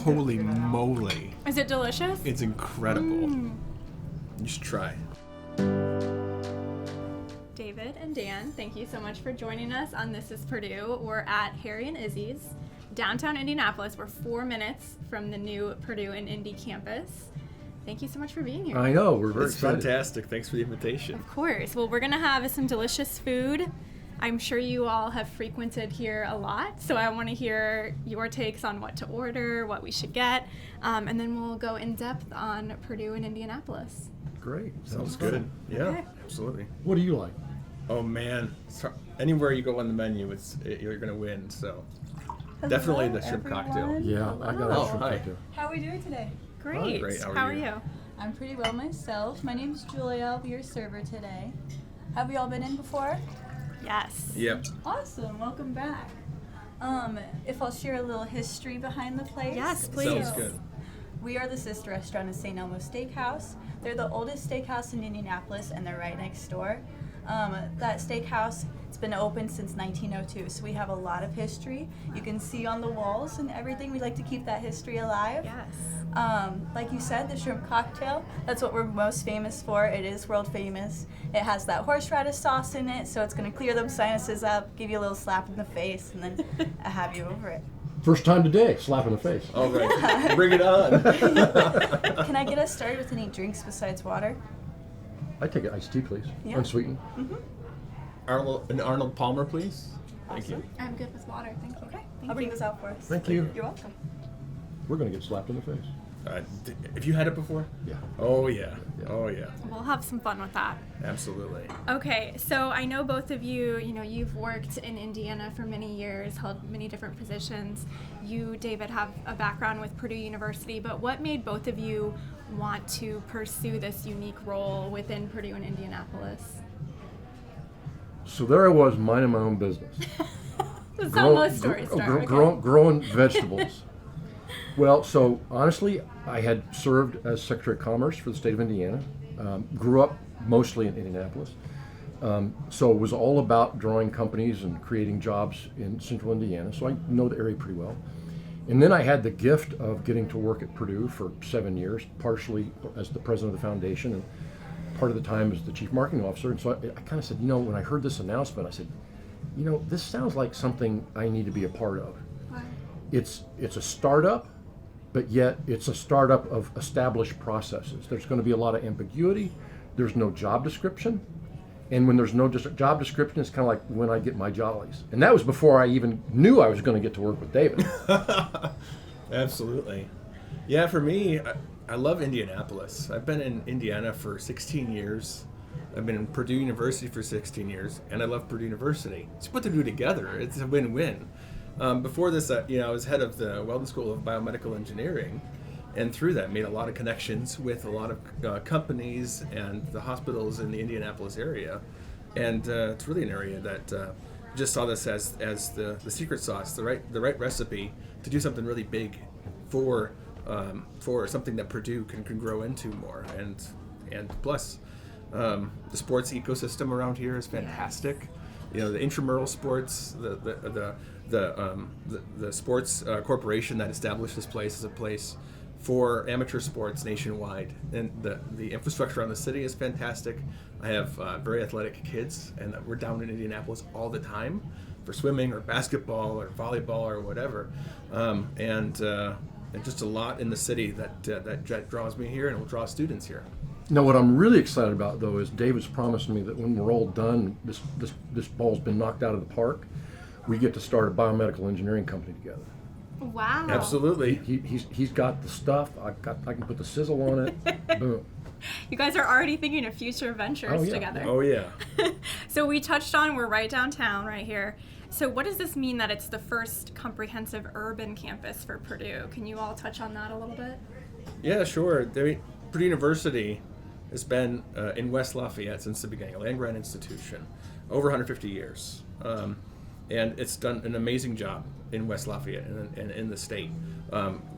Holy moly. Is it delicious? It's incredible. You should try. David and Dan, thank you so much for joining us on This Is Purdue. We're at Harry and Izzy's, downtown Indianapolis. We're 4 minutes from the new Purdue and Indy campus. Thank you so much for being here. I know, we're very It's excited. fantastic. Thanks for the invitation. Of course. Well, we're going to have some delicious food. I'm sure you all have frequented here a lot, so I want to hear your takes on what to order, what we should get, and then we'll go in depth on Purdue and Indianapolis. Great. Sounds good. Yeah, Okay. absolutely. What do you like? Oh man, anywhere you go on the menu, you're gonna win. So definitely the shrimp cocktail. Yeah, I got Oh, a shrimp hi. cocktail. How are we doing today? Great. Great. How are you? I'm pretty well myself. My name's Julia. I'll be your server today. Have we all been in before? Yes. Yep. Awesome. Welcome back. If I'll share a little history behind the place. Yes, please. Sounds good. We are the sister restaurant of St. Elmo's Steakhouse. They're the oldest steakhouse in Indianapolis, and they're right next door. That steakhouse, it's been open since 1902, so we have a lot of history. You can see on the walls and everything. We like to keep that history alive. Yes. Like you said, the shrimp cocktail, that's what we're most famous for. It is world famous. It has that horseradish sauce in it, so it's going to clear them sinuses up, give you a little slap in the face, and then have you over it. First time today, slap in the face. All right, bring it on. Can I get us started with any drinks besides water? I take an iced tea, please. Yeah. Unsweetened. An Arnold Palmer, please. Thank you. I'm good with water. Thank you. Okay, Thank I'll bring you. this out for us. Thank you. You're welcome. We're going to get slapped in the face. Have you had it before? Yeah. Oh yeah. Yeah. Oh yeah. We'll have some fun with that. Absolutely. Okay, so I know both of you, you've worked in Indiana for many years, held many different positions. You, David, have a background with Purdue University, but what made both of you want to pursue this unique role within Purdue and Indianapolis? So there I was, minding my own business. That's how most stories start. Okay. Growing vegetables. Well, so honestly, I had served as Secretary of Commerce for the state of Indiana. Grew up mostly in Indianapolis. So it was all about drawing companies and creating jobs in central Indiana. So I know the area pretty well. And then I had the gift of getting to work at Purdue for 7 years, partially as the president of the foundation and part of the time as the chief marketing officer. And so I kind of said, when I heard this announcement, I said, this sounds like something I need to be a part of. Wow. It's a startup, but yet it's a startup of established processes. There's going to be a lot of ambiguity. There's no job description. And when there's no job description, it's kind of like when I get my jollies. And that was before I even knew I was going to get to work with David. Absolutely. Yeah, for me, I love Indianapolis. I've been in Indiana for 16 years. I've been in Purdue University for 16 years, and I love Purdue University. So put the two together, it's a win-win. Before this, I was head of the Weldon School of Biomedical Engineering, and through that made a lot of connections with a lot of companies and the hospitals in the Indianapolis area. And it's really an area that just saw this as the secret sauce, the right recipe to do something really big for something that Purdue can grow into more. And plus, the sports ecosystem around here is fantastic. The intramural sports, the sports corporation that established this place is a place for amateur sports nationwide, and the infrastructure around the city is fantastic. I have very athletic kids, and we're down in Indianapolis all the time for swimming or basketball or volleyball or whatever, and just a lot in the city that draws me here and will draw students here. Now, what I'm really excited about, though, is David's promised me that when we're all done, this ball's been knocked out of the park, we get to start a biomedical engineering company together. Wow. Absolutely. He's got the stuff. I can put the sizzle on it. Boom. You guys are already thinking of future ventures together. Oh, yeah. So we touched on, we're right downtown, right here. So what does this mean that it's the first comprehensive urban campus for Purdue? Can you all touch on that a little bit? Yeah, sure. Purdue University has been in West Lafayette since the beginning, a land-grant institution, over 150 years. And it's done an amazing job in West Lafayette and in the state,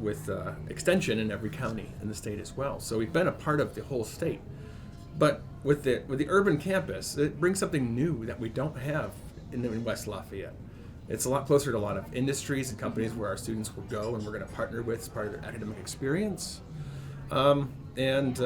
with extension in every county in the state as well. So we've been a part of the whole state. But with the urban campus, it brings something new that we don't have in West Lafayette. It's a lot closer to a lot of industries and companies where our students will go, and we're going to partner with as part of their academic experience. And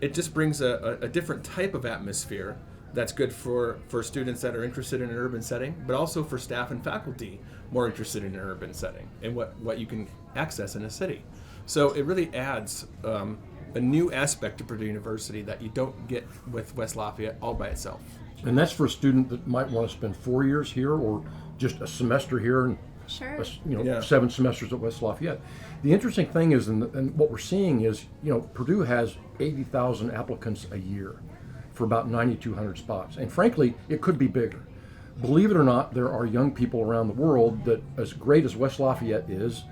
it just brings a different type of atmosphere that's good for students that are interested in an urban setting, but also for staff and faculty more interested in an urban setting and what you can access in a city. So it really adds a new aspect to Purdue University that you don't get with West Lafayette all by itself. And that's for a student that might want to spend 4 years here or just a semester here and Sure. 7 semesters at West Lafayette. The interesting thing is, and what we're seeing is, Purdue has 80,000 applicants a year for about 9,200 spots. And frankly, it could be bigger. Believe it or not, there are young people around the world that, as great as West Lafayette is,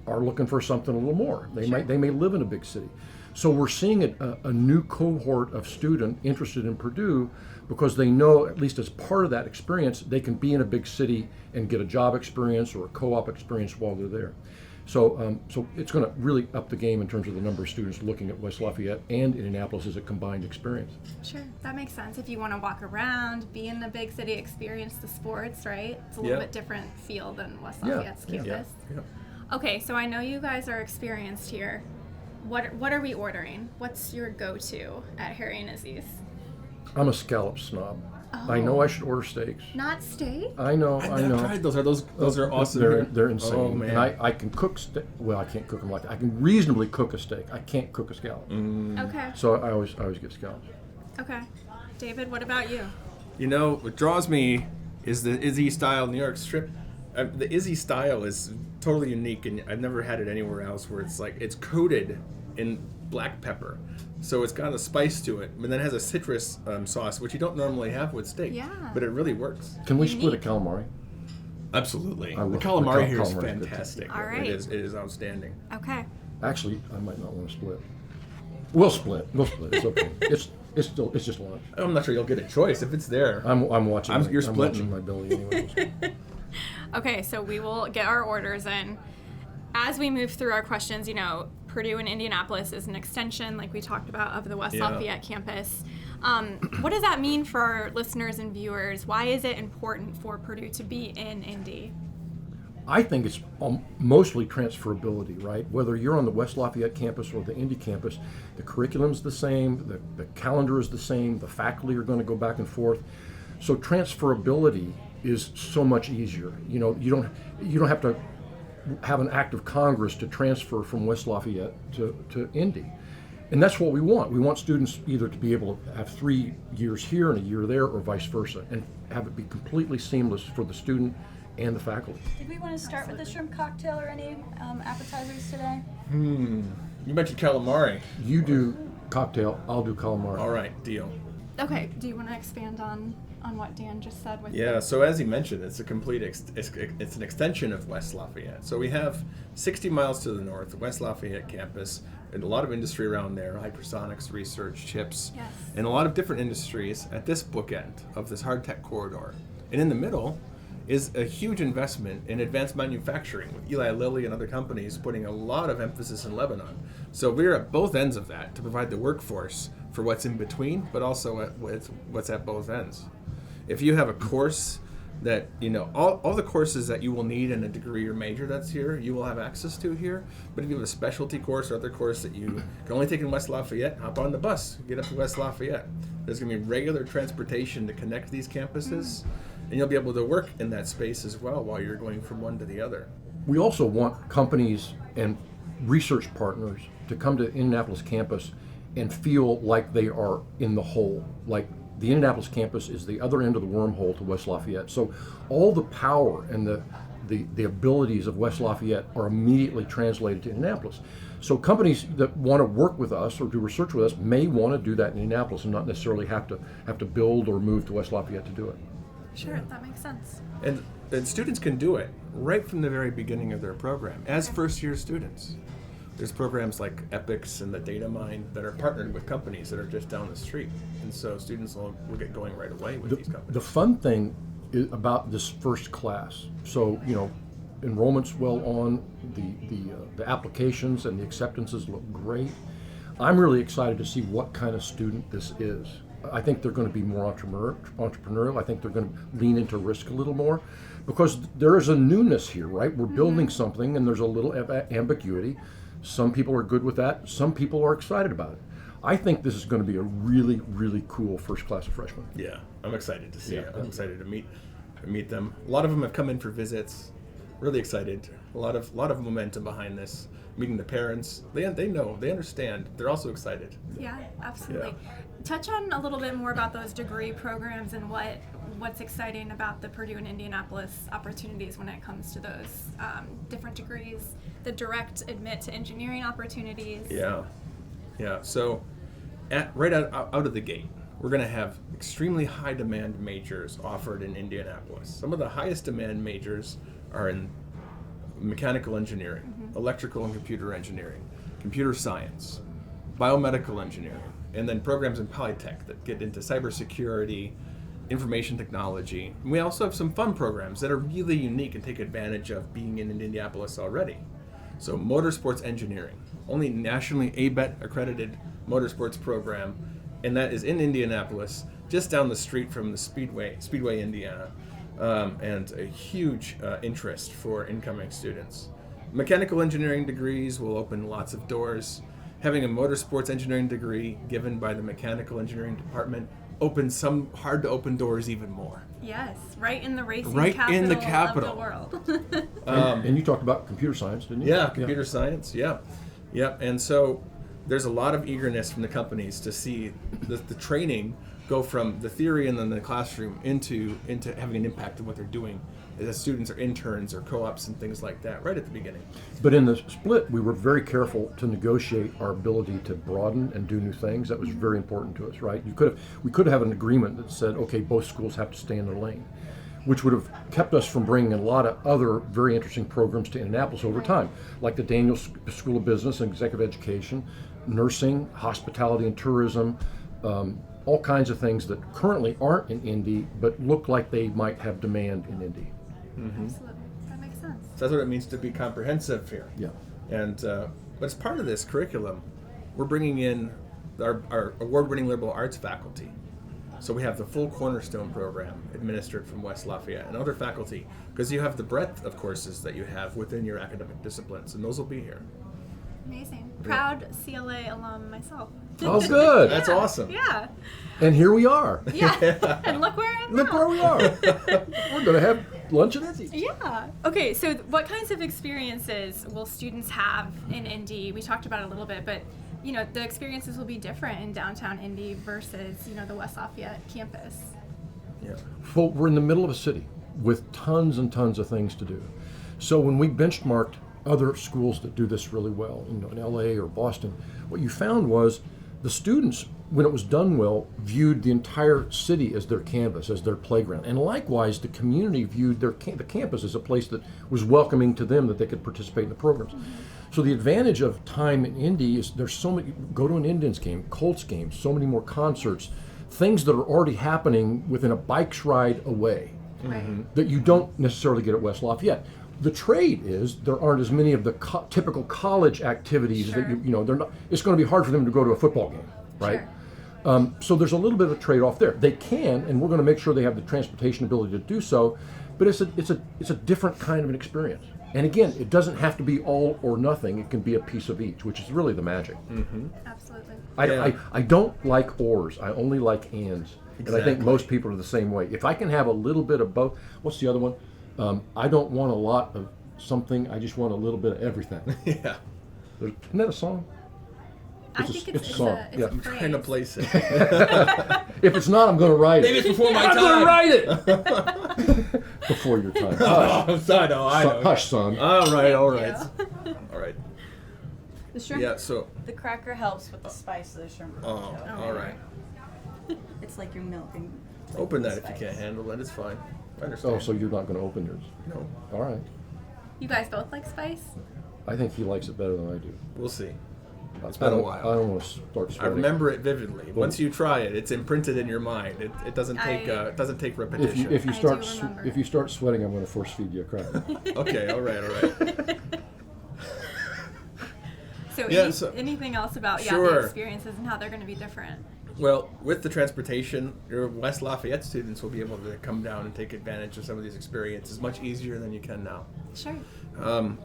are looking for something a little more. They may live in a big city. So we're seeing a new cohort of student interested in Purdue because they know, at least as part of that experience, they can be in a big city and get a job experience or a co-op experience while they're there. So it's going to really up the game in terms of the number of students looking at West Lafayette and Indianapolis as a combined experience. Sure, that makes sense. If you want to walk around, be in the big city, experience the sports, right? It's a little bit different feel than West Lafayette's campus. Yeah. Okay, so I know you guys are experienced here. What are we ordering? What's your go-to at Harry and Izzy's? I'm a scallop snob. I know I should order steaks. Not steak? I know. I've tried those. Those are awesome. They're insane. Oh, man. And I can cook well, I can't cook them like that. I can reasonably cook a steak. I can't cook a scallop. Okay. So I always get scallops. Okay. David, what about you? What draws me is the Izzy style New York strip. The Izzy style is totally unique, and I've never had it anywhere else where it's coated in black pepper. So it's got a spice to it, but then it has a citrus sauce, which you don't normally have with steak. Yeah. But it really works. Can we split a calamari? Absolutely. I The love calamari here is calamari. fantastic. All right. It is outstanding. Okay. Actually, I might not want to split. We'll split. It's okay. It's just lunch. I'm not sure you'll get a choice if it's there. I'm watching. You're I'm splitting. watching my belly anyway. Okay, so we will get our orders in. As we move through our questions, Purdue and Indianapolis is an extension, like we talked about, of the West Lafayette campus. What does that mean for our listeners and viewers? Why is it important for Purdue to be in Indy? I think it's mostly transferability, right? Whether you're on the West Lafayette campus or the Indy campus, the curriculum's the same, the calendar is the same, the faculty are going to go back and forth. So transferability is so much easier. You don't have to have an act of Congress to transfer from West Lafayette to Indy. And that's what we want. We want students either to be able to have 3 years here and a year there, or vice versa, and have it be completely seamless for the student and the faculty. Did we want to start with the shrimp cocktail or any appetizers today? You mentioned calamari. You do cocktail, I'll do calamari. All right, deal. Okay, do you want to expand on what Dan just said? So as he mentioned, it's a complete, it's an extension of West Lafayette. So we have 60 miles to the north, the West Lafayette campus, and a lot of industry around there, hypersonics, research, chips, Yes. and a lot of different industries at this bookend of this hard tech corridor. And in the middle is a huge investment in advanced manufacturing with Eli Lilly and other companies putting a lot of emphasis in Lebanon. So we're at both ends of that to provide the workforce for what's in between, but also what's at both ends. If you have a course that, all the courses that you will need in a degree or major that's here, you will have access to here. But if you have a specialty course or other course that you can only take in West Lafayette, hop on the bus, get up to West Lafayette. There's going to be regular transportation to connect these campuses, and you'll be able to work in that space as well while you're going from one to the other. We also want companies and research partners to come to the Indianapolis campus and feel like they are in the whole, like the Indianapolis campus is the other end of the wormhole to West Lafayette. So all the power and the abilities of West Lafayette are immediately translated to Indianapolis. So companies that want to work with us or do research with us may want to do that in Indianapolis and not necessarily have to build or move to West Lafayette to do it. Sure, that makes sense. And students can do it right from the very beginning of their program as first-year students. There's programs like Epics and the Data Mine that are partnered with companies that are just down the street. And so students will get going right away with these companies. The fun thing about this first class, so, enrollment's well on, the applications and the acceptances look great. I'm really excited to see what kind of student this is. I think they're going to be more entrepreneurial. I think they're going to lean into risk a little more, because there is a newness here, right? We're building something, and there's a little ambiguity. Some people are good with that. Some people are excited about it. I think this is going to be a really, really cool first class of freshmen. Yeah, I'm excited to see Yeah. it. I'm excited to meet them. A lot of them have come in for visits. Really excited. A lot of momentum behind this. Meeting the parents, they know, they understand. They're also excited. Yeah, absolutely. Touch on a little bit more about those degree programs and what's exciting about the Purdue and Indianapolis opportunities when it comes to those different degrees, the direct admit to engineering opportunities. Yeah. So, right out of the gate, we're going to have extremely high demand majors offered in Indianapolis. Some of the highest demand majors are in mechanical engineering, electrical and computer engineering, computer science, biomedical engineering, and then programs in Polytech that get into cybersecurity, information technology. And we also have some fun programs that are really unique and take advantage of being in Indianapolis already. So motorsports engineering, only nationally ABET accredited motorsports program, and that is in Indianapolis, just down the street from the Speedway, Indiana. And a huge interest for incoming students. Mechanical engineering degrees will open lots of doors. Having a motorsports engineering degree given by the mechanical engineering department opens some hard to open doors even more. Yes, right in the racing Right capital, in the capital. of the world. And you talked about computer science, didn't you? Yeah, computer science, yeah. And so there's a lot of eagerness from the companies to see the training go from the theory and then the classroom into having an impact on what they're doing as students or interns or co-ops and things like that right at the beginning. But in the split, we were very careful to negotiate our ability to broaden and do new things. That was very important to us, right? We could have an agreement that said, okay, both schools have to stay in their lane, which would have kept us from bringing a lot of other very interesting programs to Indianapolis over time, like the Daniels School of Business and Executive Education, nursing, hospitality and tourism, all kinds of things that currently aren't in Indy, but look like they might have demand in Indy. Absolutely, that makes sense. So that's what it means to be comprehensive here. Yeah. And but as part of this curriculum, we're bringing in our award-winning liberal arts faculty. So we have the full Cornerstone program administered from West Lafayette and other faculty, because you have the breadth of courses that you have within your academic disciplines, and those will be here. Amazing. Proud CLA alum myself. Oh, good. That's awesome. Yeah. And here we are. Yeah. And look where I'm Look now. where we are. We're going to have lunch at Izzys. Yeah. Okay, so what kinds of experiences will students have in Indy? We talked about it a little bit, but the experiences will be different in downtown Indy versus, the West Lafayette campus. Yeah. Well, we're in the middle of a city with tons and tons of things to do. So when we benchmarked other schools that do this really well, in LA or Boston, what you found was the students, when it was done well, viewed the entire city as their canvas, as their playground. And likewise, the community viewed the campus as a place that was welcoming to them, that they could participate in the programs. So the advantage of time in Indy is there's so many, go to an Indians game, Colts game, so many more concerts, things that are already happening within a bike's ride away that you don't necessarily get at West Lafayette. The trade is there aren't as many of the typical college activities that they're not. It's going to be hard for them to go to a football game, right? Sure. So there's a little bit of a trade-off there. They can, and we're going to make sure they have the transportation ability to do so. But it's a different kind of an experience. And again, it doesn't have to be all or nothing. It can be a piece of each, which is really the magic. Absolutely. I don't like ors. I only like ands. And I think most people are the same way. If I can have a little bit of both, what's the other one? I don't want a lot of something. I just want a little bit of everything. Yeah. Isn't that a song? I think it's a song. a I'm trying to place it. If it's not, I'm going to write it. Maybe it's before my I'm time. going to write it. Before your time. Hush. I know. Hush, son. All right. All right. The shrimp. Yeah. So. The cracker helps with the spice of the shrimp. Oh. All right. It's like you're milking. Open that the if you spice. can't handle it. It's fine. I understand. Oh, so you're not going to open yours? No. All right. You guys both like spice? I think he likes it better than I do. We'll see. It's been a while. I don't want to start I sweating. remember it vividly. Once you try it, it's imprinted in your mind. It doesn't take repetition. If you I do start remember. if you start sweating, I'm going to force feed you a cracker. Okay. All right. So, Yeah, so- anything else about the Sure. experiences and how they're going to be different? Well, with the transportation, your West Lafayette students will be able to come down and take advantage of some of these experiences much easier than you can now. Sure.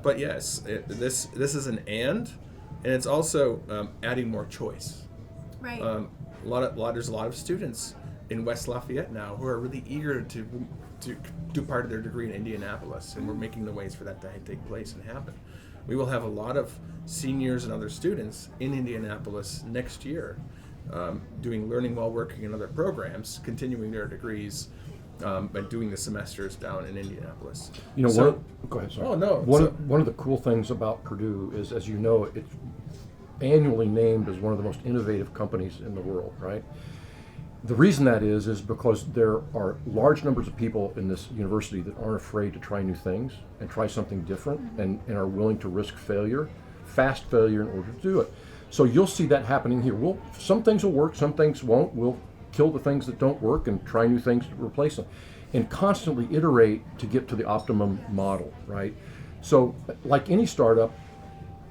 But yes, this is an and it's also adding more choice. Right. There's a lot of students in West Lafayette now who are really eager to do part of their degree in Indianapolis, and we're making the ways for that to take place and happen. We will have a lot of seniors and other students in Indianapolis next year, doing learning while working in other programs, continuing their degrees, and doing the semesters down in Indianapolis. You know, go ahead. Sorry. Oh no. One of the cool things about Purdue is, as you know, it's annually named as one of the most innovative companies in the world, right? The reason that is because there are large numbers of people in this university that aren't afraid to try new things and try something different, and are willing to risk failure, fast failure, in order to do it. So you'll see that happening here. Some things will work, some things won't. We'll kill the things that don't work and try new things to replace them, and constantly iterate to get to the optimum model, right? So like any startup,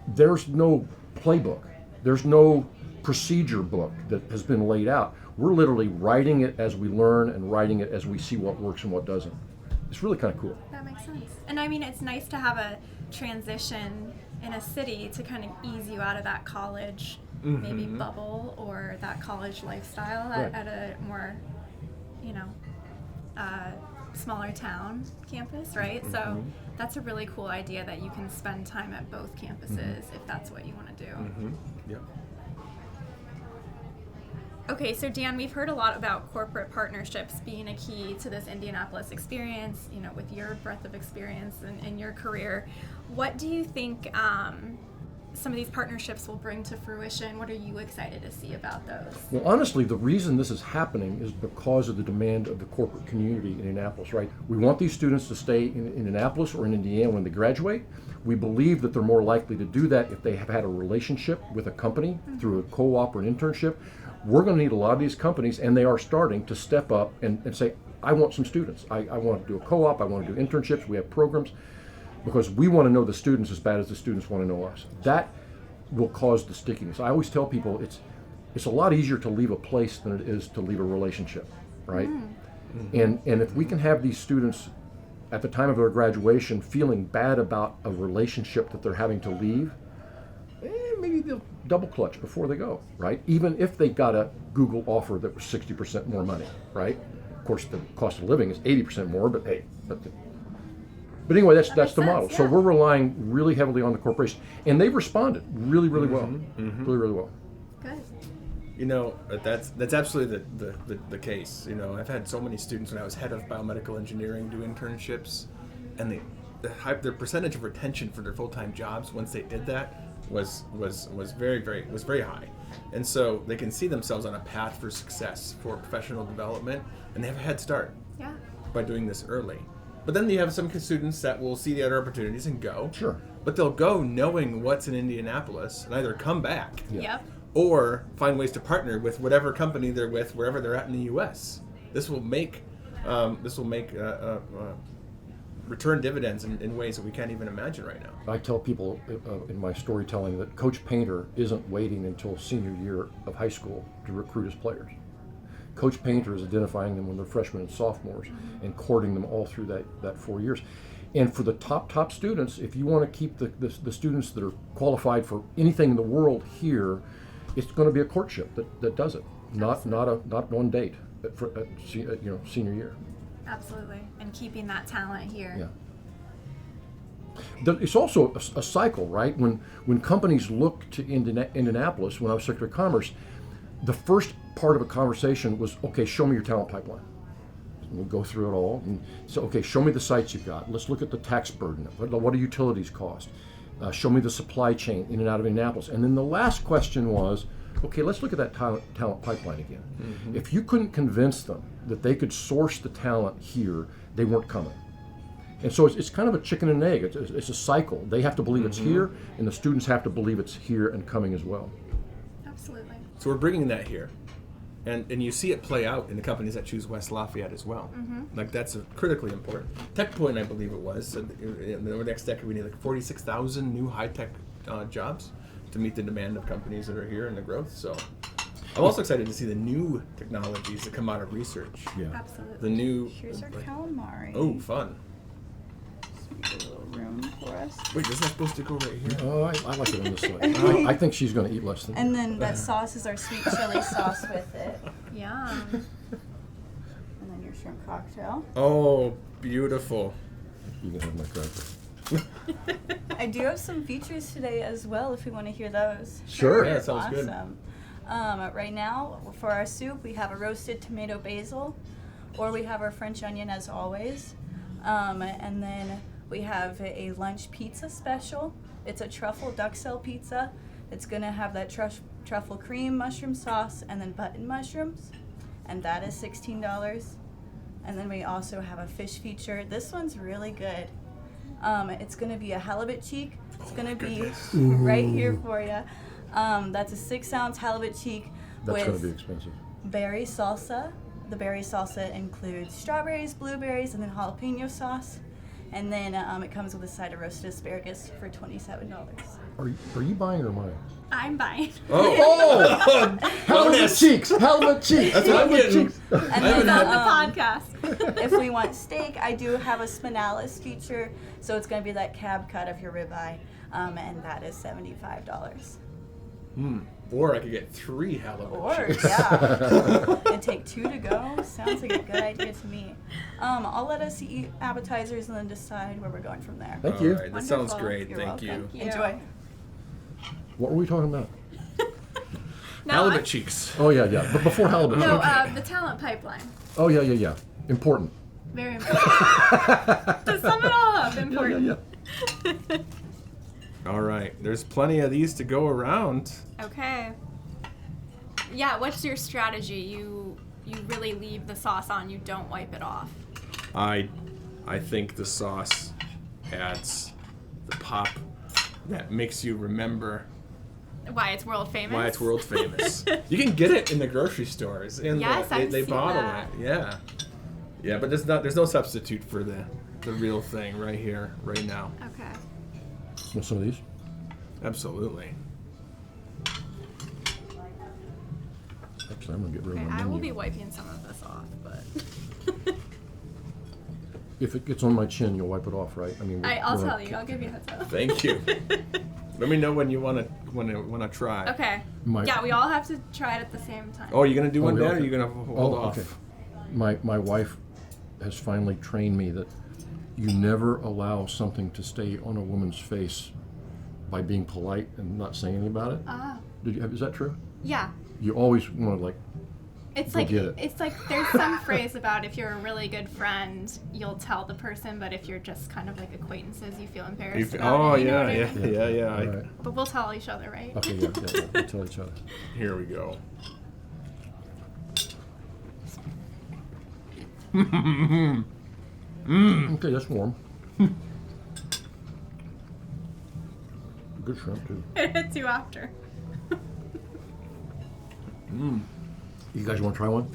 there's no playbook. There's no procedure book that has been laid out. We're literally writing it as we learn and writing it as we see what works and what doesn't. It's really kind of cool. That makes sense. And I mean, it's nice to have a transition in a city to kind of ease you out of that college maybe bubble or that college lifestyle at a more, smaller town campus, right? So that's a really cool idea that you can spend time at both campuses if that's what you want to do. Yeah. Okay, so Dan, we've heard a lot about corporate partnerships being a key to this Indianapolis experience, with your breadth of experience in your career. What do you think some of these partnerships will bring to fruition? What are you excited to see about those? Well, honestly, the reason this is happening is because of the demand of the corporate community in Indianapolis, right? We want these students to stay in Indianapolis or in Indiana when they graduate. We believe that they're more likely to do that if they have had a relationship with a company through a co-op or an internship. We're going to need a lot of these companies, and they are starting to step up and say, I want some students. I want to do a co-op. I want to do internships. We have programs, because we want to know the students as bad as the students want to know us. That will cause the stickiness. I always tell people it's a lot easier to leave a place than it is to leave a relationship, right? And if we can have these students at the time of their graduation feeling bad about a relationship that they're having to leave, maybe they'll double clutch before they go, right? Even if they got a Google offer that was 60% more money, right? Of course, the cost of living is 80% more, but hey, but anyway, that's the model. Yeah. So we're relying really heavily on the corporation, and they've responded really well, really well. Good. That's absolutely the case. I've had so many students when I was head of biomedical engineering do internships, and their percentage of retention for their full-time jobs once they did that was very high, and so they can see themselves on a path for success for professional development, and they have a head start by doing this early. But then you have some students that will see the other opportunities and go. Sure. But they'll go knowing what's in Indianapolis and either come back Yep. or find ways to partner with whatever company they're with wherever they're at in the U.S. This will make return dividends in ways that we can't even imagine right now. I tell people in my storytelling that Coach Painter isn't waiting until senior year of high school to recruit his players. Coach Painter is identifying them when they're freshmen and sophomores and courting them all through that 4 years. And for the top students, if you want to keep the students that are qualified for anything in the world here, it's going to be a courtship that does it, not one date for senior year. Absolutely. And keeping that talent here. Yeah. It's also a cycle, right? When companies look to Indianapolis, when I was Secretary of Commerce, the first part of a conversation was, okay, show me your talent pipeline. And we'll go through it all. And so, okay, show me the sites you've got. Let's look at the tax burden. What do utilities cost? Show me the supply chain in and out of Indianapolis. And then the last question was, okay, let's look at that talent pipeline again. If you couldn't convince them that they could source the talent here, they weren't coming. And so it's kind of a chicken and egg. It's a cycle. They have to believe it's here, and the students have to believe it's here and coming as well. Absolutely. So we're bringing that here. And you see it play out in the companies that choose West Lafayette as well. Like that's critically important. TechPoint, I believe it was, in the next decade we need like 46,000 new high-tech jobs to meet the demand of companies that are here and the growth. So I'm also excited to see the new technologies that come out of research. Yeah. Absolutely. The new. Here's our calamari. Oh, fun. Just make a little room for us. Wait, isn't that supposed to go right here? Oh, I like it on this side. I think she's going to eat less than And then that sauce is our sweet chili sauce with it. Yum. And then your shrimp cocktail. Oh, beautiful. You can have my cracker. I do have some features today as well if we want to hear those. Sure. Yeah, sounds good. Awesome. Right now, for our soup, we have a roasted tomato basil, or we have our French onion as always. And then we have a lunch pizza special. It's a truffle duxelle pizza. It's going to have that truffle cream mushroom sauce and then button mushrooms. And that is $16. And then we also have a fish feature. This one's really good. It's going to be a halibut cheek. It's going to be right here for you. That's a 6-ounce halibut cheek That's going to with be expensive. berry salsa. The berry salsa includes strawberries, blueberries, and then jalapeno sauce. And then it comes with a side of roasted asparagus for $27. Are you buying or am I? I'm buying. Oh! Halibut cheeks! Halibut cheeks! That's what I'm Halibut getting. cheeks! And I then haven't On had- the podcast. if we want steak, I do have a spinalis feature. So it's going to be that cab cut of your ribeye. And that is $75. Or I could get 3 halibut Or, cheeks. yeah. And take 2 to go. Sounds like a good idea to me. I'll let us eat appetizers and then decide where we're going from there. Thank you. All right, that sounds Wonderful. great. You're Thank welcome. you. Enjoy. What were we talking about? No, Halibut cheeks. Oh, yeah, yeah. But before halibut No, cheeks. the talent pipeline. Oh, yeah. Important. Very important. To sum it all up, important. Yeah. All right, there's plenty of these to go around. Okay. Yeah, what's your strategy? You really leave the sauce on, you don't wipe it off. I think the sauce adds the pop that makes you remember Why it's world famous? why it's world famous. You can get it in the grocery stores. And Yes, I've they seen bottle that. it. Yeah. Yeah, but there's no substitute for the real thing right here, right now. Okay. Want some of these? Absolutely. Actually, I'm going to get rid Okay, of my I will menu. be wiping some of this off, but If it gets on my chin, you'll wipe it off, right? I mean, I'll we're tell not- you. I'll give you a heads up. Thank you. Let me know when you want to try. Okay. My- Yeah, we all have to try it at the same time. Oh, you gonna do one yeah, then, or okay. you gonna hold off? Okay. My wife has finally trained me that you never allow something to stay on a woman's face by being polite and not saying anything about it. Ah. Is that true? Yeah. You always want to It's Go like get it. it's like there's some phrase about if you're a really good friend, you'll tell the person, but if you're just kind of like acquaintances, you feel embarrassed about Oh it. You know what I yeah. mean? all right. But we'll tell each other, right? Okay, yeah. We'll tell each other. Here we go. Okay, that's warm. Good shrimp too. It hits you after. You guys want to try one?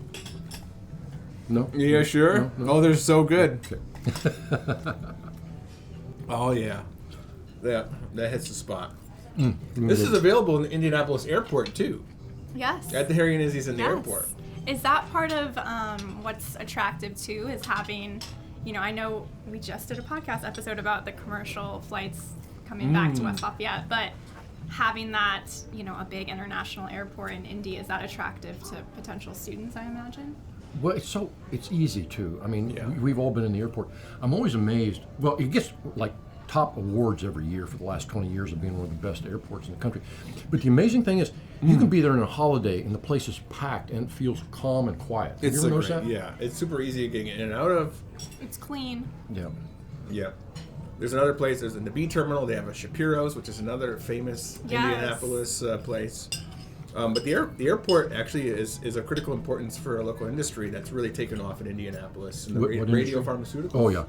No. Yeah, sure. No? Oh, they're so good. Okay. Oh yeah. That hits the Give spot. me This the- is available in the Indianapolis airport too. Yes. At the Harry and Izzy's in the Yes. airport. Is that part of what's attractive too? Is having, I know we just did a podcast episode about the commercial flights coming back to West Lafayette, but having that, a big international airport in Indy, is that attractive to potential students, I imagine? Well, it's easy too. I mean, Yeah. we've all been in the airport. I'm always amazed. Well, it gets like top awards every year for the last 20 years of being one of the best airports in the country. But the amazing thing is, you can be there on a holiday and the place is packed and it feels calm and quiet. Have It's you ever so noticed great. that? Yeah, it's super easy getting in and out of. It's clean. Yeah. Yeah. There's another place. There's in the B terminal. They have a Shapiro's, which is another famous Yes. Indianapolis place. But the airport actually is of critical importance for a local industry that's really taken off in Indianapolis. And the What radio industry? pharmaceuticals. Oh yeah.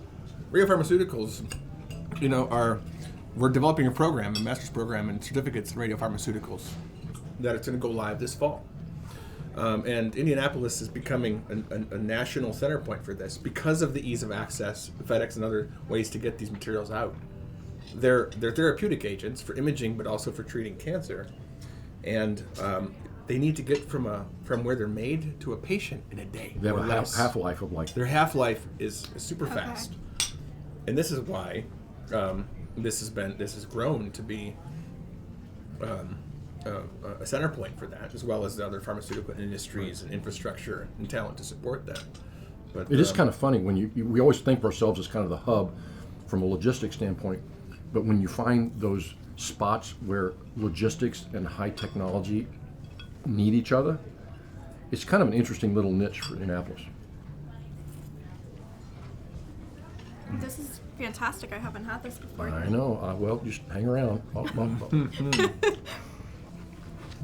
Radio pharmaceuticals, we're developing a program, a master's program in certificates in radio pharmaceuticals that it's going to go live this fall. And Indianapolis is becoming a national center point for this because of the ease of access, FedEx and other ways to get these materials out. They're therapeutic agents for imaging, but also for treating cancer. And they need to get from where they're made to a patient in a day. They have or a less. half-life of like Their half-life is super Okay. fast, and this is why this has grown to be a center point for that, as well as the other pharmaceutical industries and infrastructure and talent to support that. But It is kind of funny when we always think of ourselves as kind of the hub from a logistics standpoint, but when you find those spots where logistics and high technology need each other, it's kind of an interesting little niche for Indianapolis. This is fantastic. I haven't had this before. I know. Well, just hang around.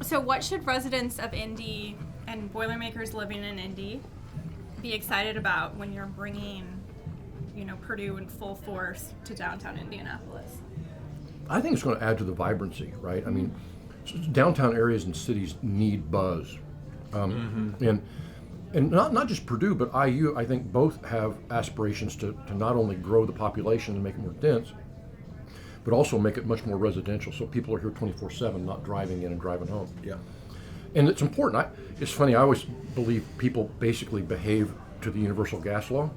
So what should residents of Indy and Boilermakers living in Indy be excited about when you're bringing, Purdue in full force to downtown Indianapolis? I think it's going to add to the vibrancy, right? I mean, downtown areas and cities need buzz, and not just Purdue, but IU. I think both have aspirations to not only grow the population and make it more dense, but also make it much more residential, so people are here 24/7, not driving in and driving home. yeah, And it's important. It's funny. I always believe people basically behave to the universal gas law.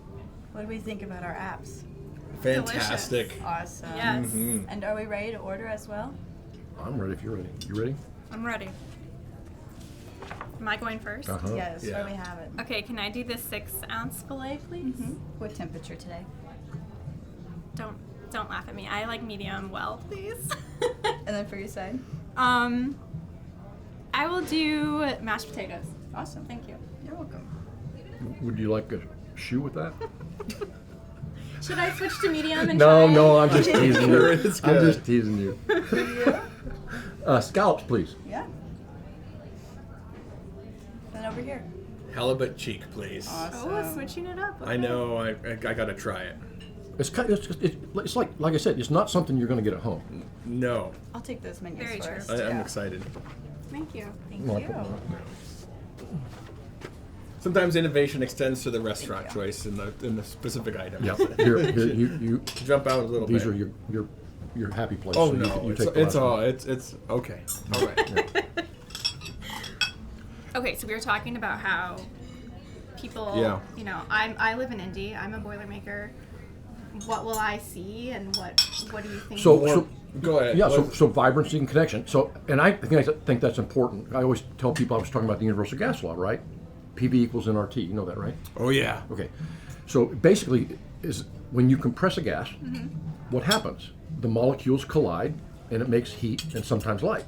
What do we think about our apps? fantastic. Awesome. Yes. And are we ready to order as well? I'm ready if you're ready. You ready? I'm ready. Am I going first? Uh-huh. Yes, Yeah. where we have it. Okay, can I do the 6-ounce filet, please? What temperature today? Don't laugh at me. I like medium well, please. And then for your side? I will do mashed potatoes. Awesome. Thank you. You're welcome. Would you like a shoe with that? Should I switch to medium and No, try? no, I'm just teasing you. Sure, it's I'm good. just teasing you. You? Scallops, please. Yeah. Then over here. Halibut cheek, please. Awesome. Oh, switching it up. I know. I gotta try it. It's kind of, it's like I said, it's not something you're going to get at home. No, I'll take those menus Very true. first. I'm yeah. excited. Thank you. Thank Well, I you. put one up there. Sometimes innovation extends to the restaurant Thank you. choice in the specific item. Yeah. Here, you. Jump out a little These bit. are your happy place. Oh so you, no, you it's take the last one. it's okay. All right. Okay, so we were talking about how people, Yeah. I live in Indy. I'm a Boilermaker. What will I see, and what do you think? So Go ahead. yeah, What- so vibrancy and connection. So, and I think that's important. I always tell people I was talking about the universal gas law, right? PV equals nRT. You know that, right? Oh yeah. Okay. So basically, is when you compress a gas, what happens? The molecules collide, and it makes heat and sometimes light.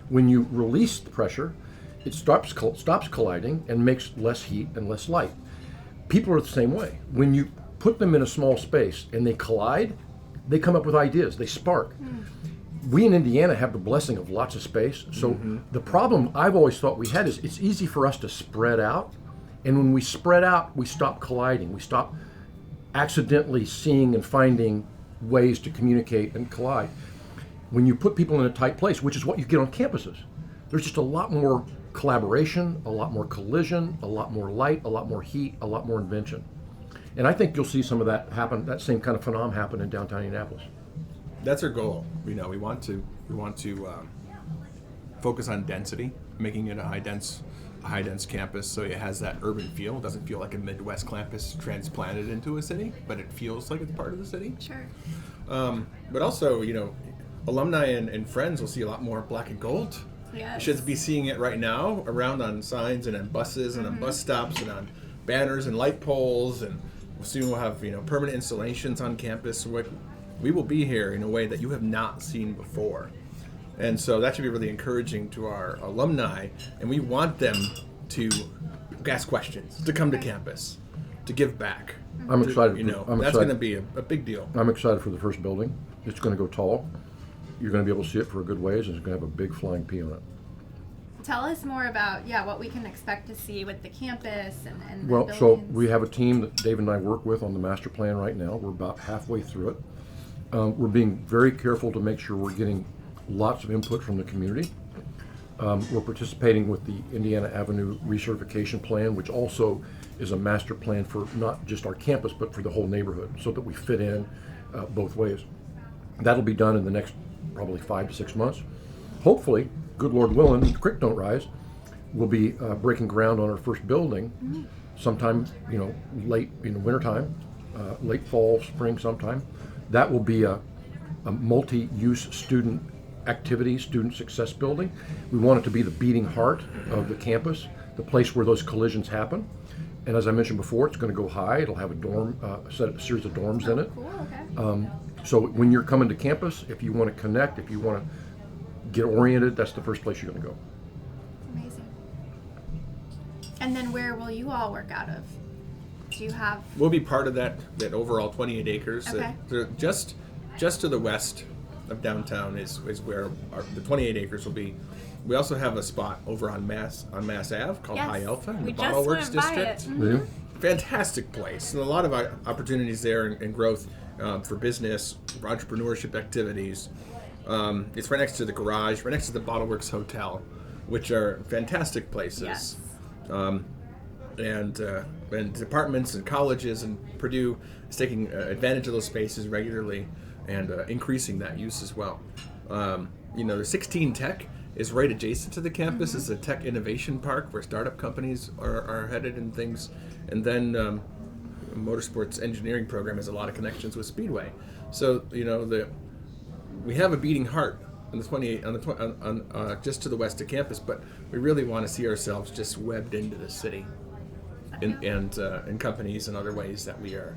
When you release the pressure, it stops colliding and makes less heat and less light. People are the same way. When you put them in a small space and they collide, they come up with ideas. They spark. We in Indiana have the blessing of lots of space. So the problem I've always thought we had is it's easy for us to spread out. And when we spread out, we stop colliding. We stop accidentally seeing and finding ways to communicate and collide. When you put people in a tight place, which is what you get on campuses, there's just a lot more collaboration, a lot more collision, a lot more light, a lot more heat, a lot more invention. And I think you'll see some of that happen, that same kind of phenomenon happen in downtown Indianapolis. That's our goal. We want to focus on density, making it a high dense campus, so it has that urban feel. It doesn't feel like a Midwest campus transplanted into a city, but it feels like it's part of the city. Sure. But also, alumni and friends will see a lot more black and gold. Yes. You should be seeing it right now around on signs and on buses and on bus stops and on banners and light poles, and soon we'll have permanent installations on campus. So we will be here in a way that you have not seen before, and so that should be really encouraging to our alumni. And we want them to ask questions, to come to campus, to give back. I'm excited. That's going to be a big deal. I'm excited for the first building. It's going to go tall. You're going to be able to see it for a good ways, and it's going to have a big flying P on it. Tell us more about what we can expect to see with the campus and Well, the so buildings. we have a team that Dave and I work with on the master plan right now. We're about halfway through it. We're being very careful to make sure we're getting lots of input from the community. We're participating with the Indiana Avenue recertification plan, which also is a master plan for not just our campus, but for the whole neighborhood, so that we fit in both ways. That'll be done in the next probably 5 to 6 months. Hopefully, good Lord willing, the creek don't rise, we'll be breaking ground on our first building sometime, late wintertime, late fall, spring sometime. That will be a multi-use student activity, student success building. We want it to be the beating heart of the campus, the place where those collisions happen. And as I mentioned before, it's going to go high. It'll have a dorm, a series of dorms in it. Cool, okay. So when you're coming to campus, if you want to connect, if you want to get oriented, that's the first place you're going to go. Amazing. And then where will you all work out of? Do you have... We'll be part of that overall 28 acres. Okay. Just to the west of downtown is where the 28 acres will be. We also have a spot over on Mass Ave called Yes. High Alpha in We the just Bottle Works went by District. it. Do you? Fantastic place, and a lot of opportunities there and growth for business, for entrepreneurship activities. It's right next to the garage, right next to the Bottle Works Hotel, which are fantastic places. Yes. And departments and colleges, and Purdue is taking advantage of those spaces regularly and increasing that use as well. The 16 Tech is right adjacent to the campus. It's a tech innovation park where startup companies are headed and things. And then Motorsports engineering program has a lot of connections with Speedway. So we have a beating heart on the 28 on just to the west of campus, but we really want to see ourselves just webbed into the city, and companies and other ways that we are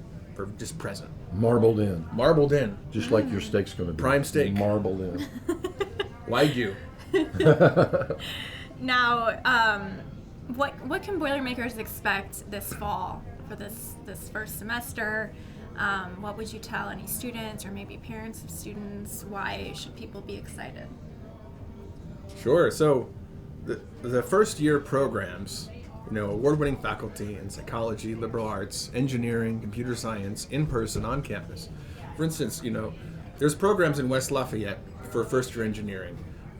just present. Marbled in. Just like your steak's going to be. Prime steak. Marbled in. Wagyu. Now, what can Boilermakers expect this fall for this first semester? What would you tell any students or maybe parents of students? Why should people be excited? Sure. So the first year programs, award-winning faculty in psychology, liberal arts, engineering, computer science, in person on campus. For instance, there's programs in West Lafayette for first-year engineering.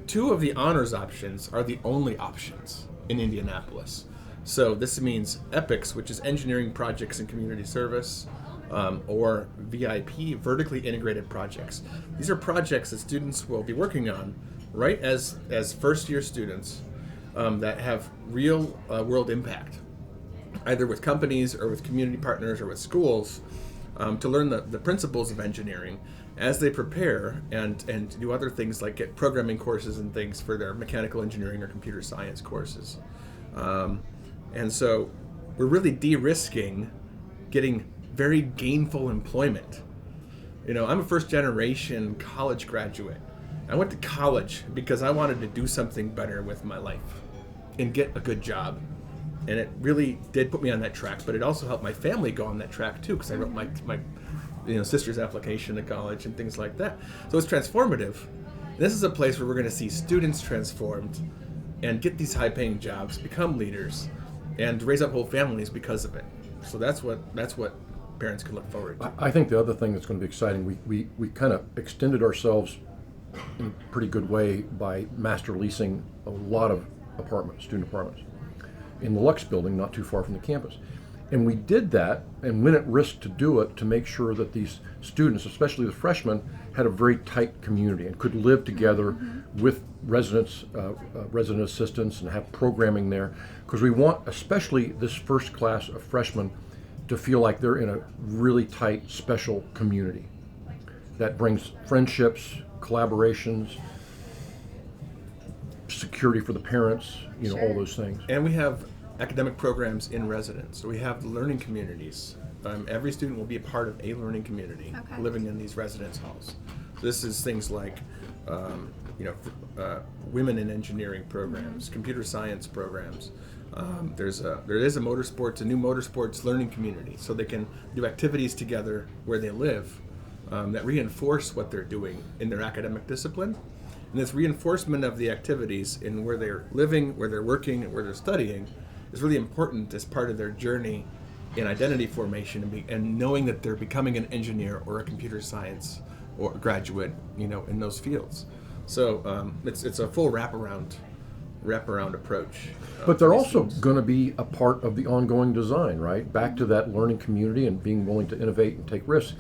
2 of the honors options are the only options in Indianapolis. So this means EPICS, which is Engineering Projects and Community Service, or VIP, Vertically Integrated Projects. These are projects that students will be working on right as first-year students that have real world impact, either with companies or with community partners or with schools, to learn the principles of engineering as they prepare and do other things like get programming courses and things for their mechanical engineering or computer science courses. And so we're really de-risking getting very gainful employment. I'm a first generation college graduate. I went to college because I wanted to do something better with my life and get a good job. And it really did put me on that track, but it also helped my family go on that track too, because I wrote my sister's application to college and things like that. So it's transformative. This is a place where we're going to see students transformed and get these high-paying jobs, become leaders, and raise up whole families because of it. So that's what parents can look forward to. I think the other thing that's going to be exciting, we kind of extended ourselves in a pretty good way by master leasing a lot of student apartments, in the Lux building, not too far from the campus. And we did that and went at risk to do it to make sure that these students, especially the freshmen, had a very tight community and could live together with residents, resident assistants, and have programming there. Because we want, especially this first class of freshmen, to feel like they're in a really tight, special community that brings friendships, collaborations, security for the parents, Sure. all those things. And we have academic programs in residence. So we have learning communities. Every student will be a part of a learning community, Okay. living in these residence halls. This is things like, women in engineering programs, computer science programs. There is a new motorsports learning community, so they can do activities together where they live that reinforce what they're doing in their academic discipline. And this reinforcement of the activities in where they're living, where they're working, and where they're studying is really important as part of their journey in identity formation and knowing that they're becoming an engineer or a computer science or graduate, in those fields. So it's a full wraparound approach. But they're also going to be a part of the ongoing design, right? Back to that learning community and being willing to innovate and take risks.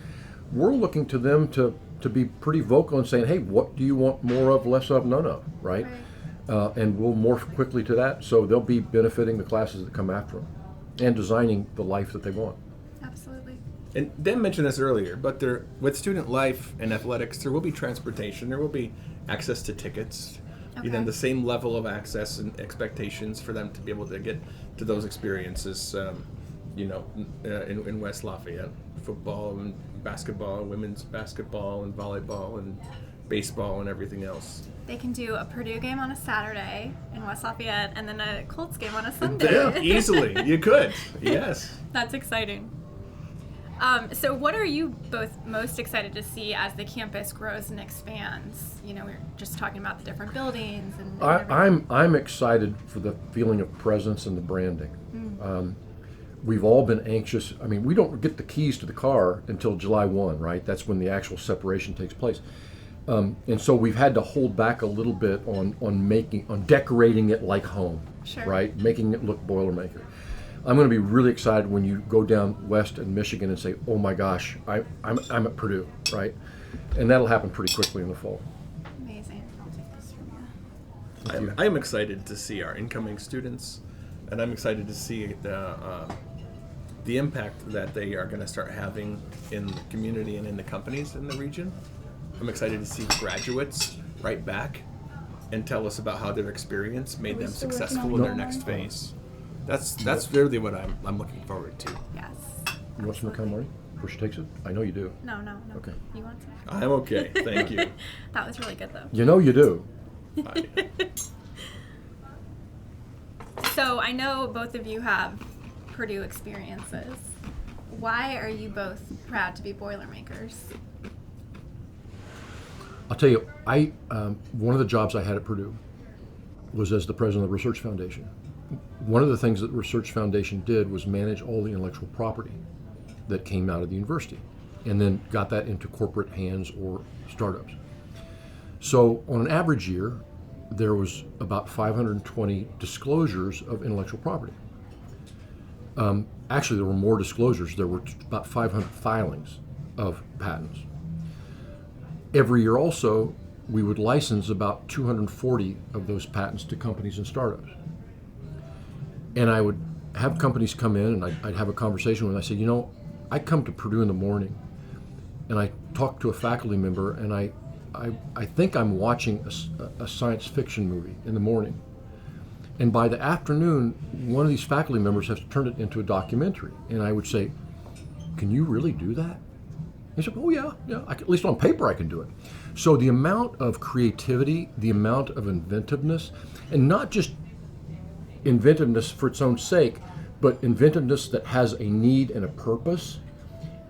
We're looking to them to be pretty vocal and saying, hey, what do you want more of, less of, none of, right? and we'll morph quickly to that. So they'll be benefiting the classes that come after them and designing the life that they want. Absolutely. And Dan mentioned this earlier, but with student life and athletics, there will be transportation, there will be access to tickets, Okay. the same level of access and expectations for them to be able to get to those experiences, in West Lafayette. Football and basketball, women's basketball and volleyball and baseball and everything else. They can do a Purdue game on a Saturday in West Lafayette and then a Colts game on a Sunday. Yeah, easily. You could. Yes. That's exciting. So what are you both most excited to see as the campus grows and expands? We were just talking about the different buildings and I'm excited for the feeling of presence and the branding. We've all been anxious. I mean, we don't get the keys to the car until July 1, right? That's when the actual separation takes place. And so we've had to hold back a little bit on decorating it like home, Sure. right? Making it look Boilermaker. I'm going to be really excited when you go down west in Michigan and say, "Oh my gosh, I'm at Purdue," right? And that'll happen pretty quickly in the fall. Amazing. I'll take this from you. I'm excited to see our incoming students, and I'm excited to see the impact that they are going to start having in the community and in the companies in the region. I'm excited to see graduates write back and tell us about how their experience made them successful in their next phase. That's really what I'm looking forward to. Yes. You want some to come, Marty? Before she takes it? I know you do. No. Okay. You want some? I'm okay. Thank you. That was really good though. You know you do. So I know both of you have Purdue experiences. Why are you both proud to be Boilermakers? I'll tell you, one of the jobs I had at Purdue was as the president of the Research Foundation. One of the things that the Research Foundation did was manage all the intellectual property that came out of the university and then got that into corporate hands or startups. So on an average year, there was about 520 disclosures of intellectual property. Actually, there were more disclosures. There were about 500 filings of patents. Every year also, we would license about 240 of those patents to companies and startups. And I would have companies come in and I'd have a conversation with them. I say, I come to Purdue in the morning and I talk to a faculty member and I think I'm watching a science fiction movie in the morning. And by the afternoon, one of these faculty members has turned it into a documentary. And I would say, can you really do that? He said, oh yeah, at least on paper I can do it. So the amount of creativity, the amount of inventiveness, and not just inventiveness for its own sake, but inventiveness that has a need and a purpose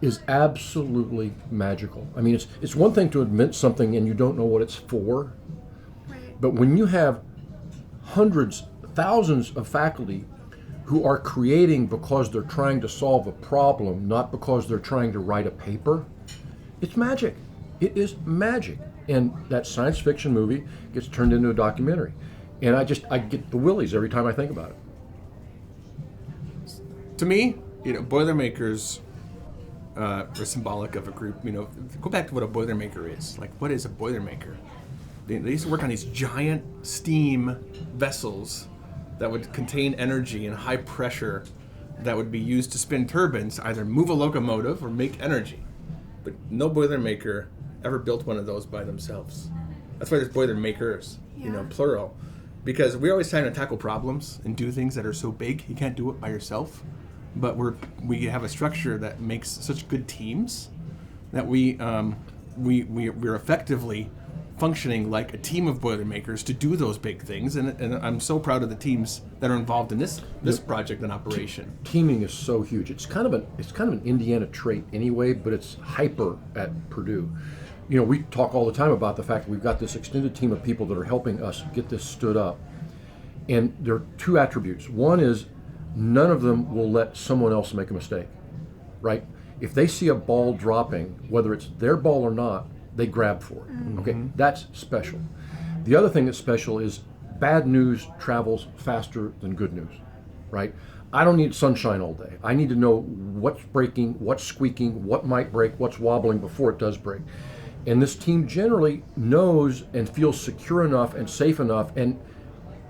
is absolutely magical. I mean, it's one thing to invent something and you don't know what it's for, Right. but when you have hundreds, thousands of faculty who are creating because they're trying to solve a problem, not because they're trying to write a paper, it's magic. It is magic. And that science fiction movie gets turned into a documentary. And I get the willies every time I think about it. To me, Boilermakers are symbolic of a group. Go back to what a Boilermaker is. Like, what is a Boilermaker? They used to work on these giant steam vessels that would contain energy and high pressure that would be used to spin turbines, either move a locomotive or make energy. But no Boilermaker ever built one of those by themselves. That's why there's Boilermakers, Yeah. plural. Because we're always trying to tackle problems and do things that are so big, you can't do it by yourself. But we have a structure that makes such good teams that we're effectively functioning like a team of Boilermakers to do those big things. And I'm so proud of the teams that are involved in this project and operation. Teaming is so huge. It's kind of an Indiana trait anyway, but it's hyper at Purdue. We talk all the time about the fact that we've got this extended team of people that are helping us get this stood up. And there are two attributes. One is none of them will let someone else make a mistake, right? If they see a ball dropping, whether it's their ball or not, they grab for it. Mm-hmm. Okay, that's special. The other thing that's special is bad news travels faster than good news, right? I don't need sunshine all day. I need to know what's breaking, what's squeaking, what might break, what's wobbling before it does break. And this team generally knows and feels secure enough and safe enough and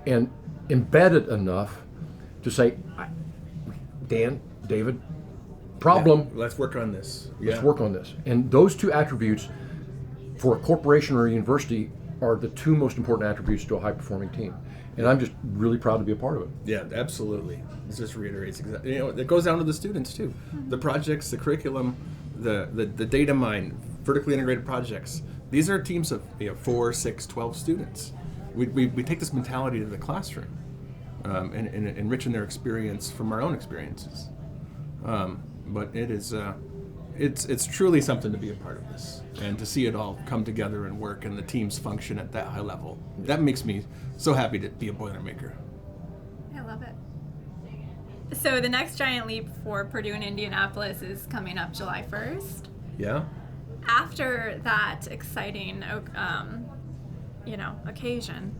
and embedded enough to say, Dan, David, problem. Yeah, let's work on this. Let's work on this. And those two attributes for a corporation or a university are the two most important attributes to a high-performing team. And I'm just really proud to be a part of it. Yeah, absolutely. It just reiterates exactly. It goes down to the students too. The projects, the curriculum, the data mine, vertically integrated projects. These are teams of 4, 6, 12 students. We take this mentality to the classroom and enriching their experience from our own experiences. But it is it's truly something to be a part of this and to see it all come together and work and the teams function at that high level. That makes me so happy to be a Boilermaker. I love it. So the next giant leap for Purdue and Indianapolis is coming up July 1st. Yeah. After that exciting, occasion,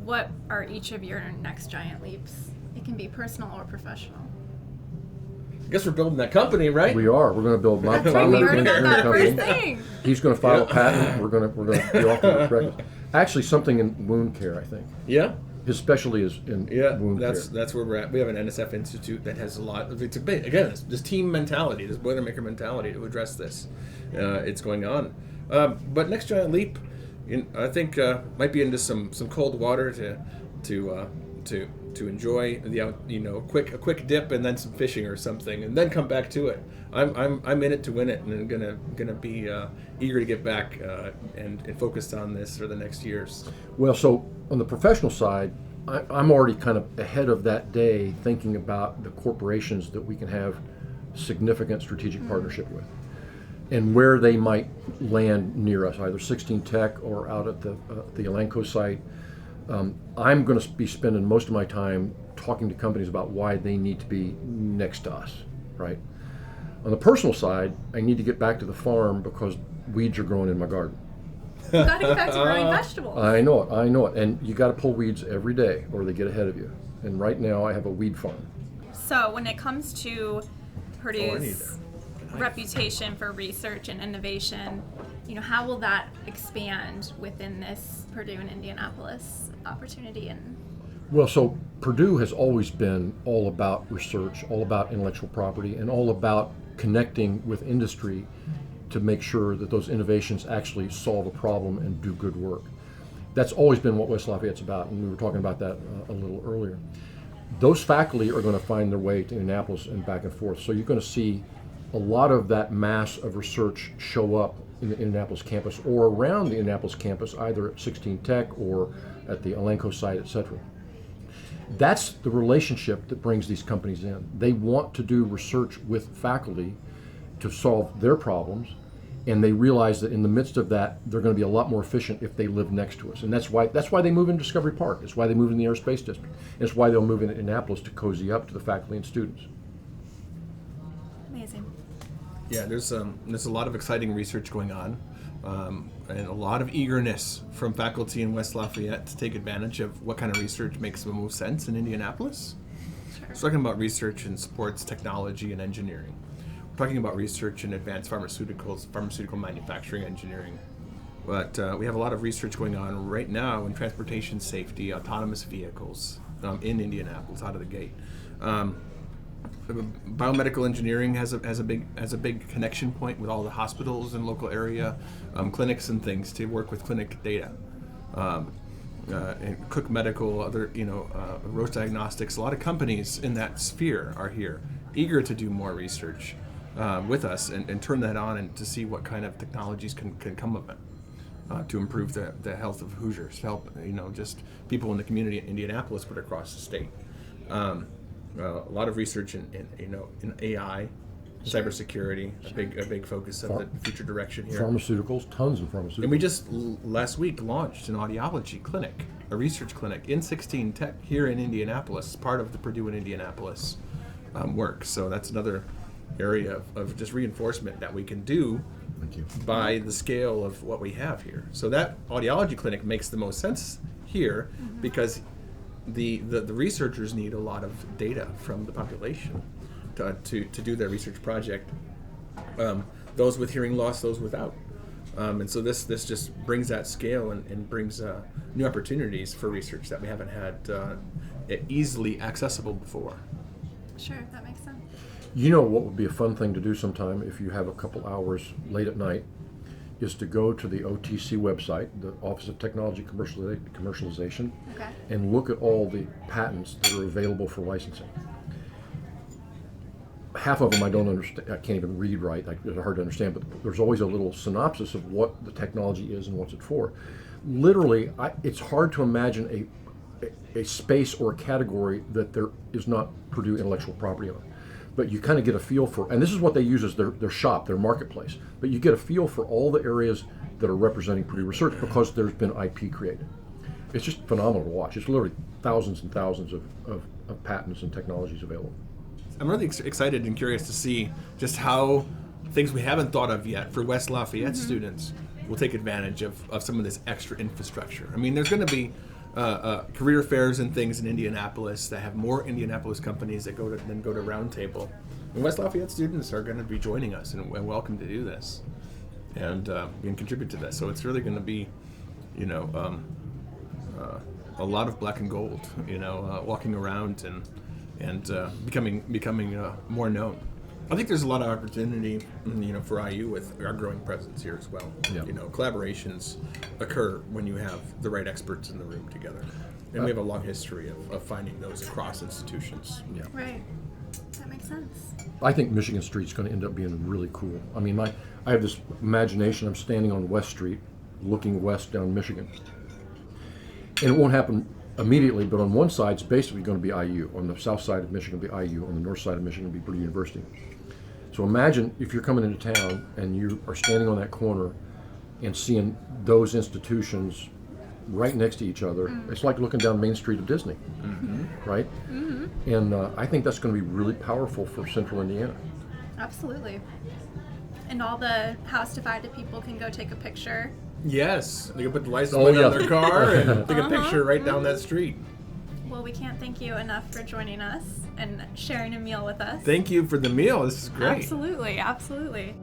what are each of your next giant leaps? It can be personal or professional. I guess we're building that company, right? We are. We're going to build my That's right. We heard about that company. first thing. He's going to file a patent. We're going to be off the record. Actually, something in wound care, I think. Yeah. His specialty is in wound care. That's where we're at. We have an NSF institute that has a lot of, it's a big, again, this team mentality, this Boilermaker mentality to address this. It's going on. But next giant leap, I think might be into some cold water to enjoy a quick dip and then some fishing or something and then come back to it. I'm in it to win it and I'm gonna be eager to get back and focused on this for the next years. Well, so on the professional side, I'm already kind of ahead of that day thinking about the corporations that we can have significant strategic partnership with and where they might land near us, either 16 Tech or out at the Elanco site. I'm going to be spending most of my time talking to companies about why they need to be next to us, right? On the personal side, I need to get back to the farm because weeds are growing in my garden. You gotta get back to growing vegetables. I know it. And you got to pull weeds every day or they get ahead of you. And right now I have a weed farm. So when it comes to Purdue's reputation for research and innovation, how will that expand within this Purdue and Indianapolis opportunity? Well, so Purdue has always been all about research, all about intellectual property, and all about connecting with industry to make sure that those innovations actually solve a problem and do good work. That's always been what West Lafayette's about, and we were talking about that a little earlier. Those faculty are going to find their way to Indianapolis and back and forth, so you're going to see a lot of that mass of research show up in the Indianapolis campus or around the Indianapolis campus, either at 16 Tech or at the Elanco site, etc. That's the relationship that brings these companies in. They want to do research with faculty to solve their problems, and they realize that in the midst of that, they're going to be a lot more efficient if they live next to us. And that's why they move into Discovery Park. It's why they move in the Aerospace District. And it's why they'll move into Indianapolis to cozy up to the faculty and students. Amazing. Yeah, there's a lot of exciting research going on, and a lot of eagerness from faculty in West Lafayette to take advantage of what kind of research makes the most sense in Indianapolis. Sure. We're talking about research in sports, technology, and engineering. We're talking about research in advanced pharmaceuticals, pharmaceutical manufacturing engineering. But we have a lot of research going on right now in transportation safety, autonomous vehicles in Indianapolis out of the gate. Biomedical engineering has a big connection point with all the hospitals in local area, clinics and things to work with clinic data. And Cook Medical, other Roche Diagnostics, a lot of companies in that sphere are here, eager to do more research with us and turn that on and to see what kind of technologies can come of it to improve the health of Hoosiers, to help just people in the community in Indianapolis but across the state. A lot of research in AI, cybersecurity, a big focus of the future direction here. Pharmaceuticals, tons of pharmaceuticals. And we just last week launched an audiology clinic, a research clinic in 16 Tech here in Indianapolis, part of the Purdue and Indianapolis work. So that's another area of just reinforcement that we can do by the scale of what we have here. So that audiology clinic makes the most sense here because the researchers need a lot of data from the population to do their research project. Those with hearing loss, those without. And so this just brings that scale and brings new opportunities for research that we haven't had easily accessible before. Sure, that makes sense. You know what would be a fun thing to do sometime if you have a couple hours late at night is to go to the OTC website, the Office of Technology Commercialization, Okay. and look at all the patents that are available for licensing. Half of them I don't understand. I can't even read right. They're hard to understand. But there's always a little synopsis of what the technology is and what's it for. Literally, it's hard to imagine a space or a category that there is not Purdue intellectual property on. But you kind of get a feel for, and this is what they use as their shop, their marketplace. But you get a feel for all the areas that are representing Purdue research because there's been IP created. It's just phenomenal to watch. It's literally thousands and thousands of patents and technologies available. I'm really excited and curious to see just how things we haven't thought of yet for West Lafayette students will take advantage of some of this extra infrastructure. I mean, there's going to be career fairs and things in Indianapolis that have more Indianapolis companies that go to Roundtable. And West Lafayette students are going to be joining us and welcome to do this and contribute to this. So it's really going to be, a lot of black and gold, walking around and becoming more known. I think there's a lot of opportunity, for IU with our growing presence here as well. Yeah. Collaborations occur when you have the right experts in the room together, and we have a long history of finding those across institutions. Yeah. Right. That makes sense. I think Michigan Street's going to end up being really cool. I mean, I have this imagination. I'm standing on West Street, looking west down Michigan, and it won't happen immediately. But on one side, it's basically going to be IU. On the south side of Michigan, it'll be IU. On the north side of Michigan, it'll be Purdue University. So imagine if you're coming into town and you are standing on that corner and seeing those institutions right next to each other. It's like looking down Main Street of Disney, right? And I think that's going to be really powerful for Central Indiana. Absolutely. And all the house divided people can go take a picture. Yes, they can put the license plate on their car and take a picture right down that street. Well, we can't thank you enough for joining us and sharing a meal with us. Thank you for the meal. This is great. Absolutely, absolutely.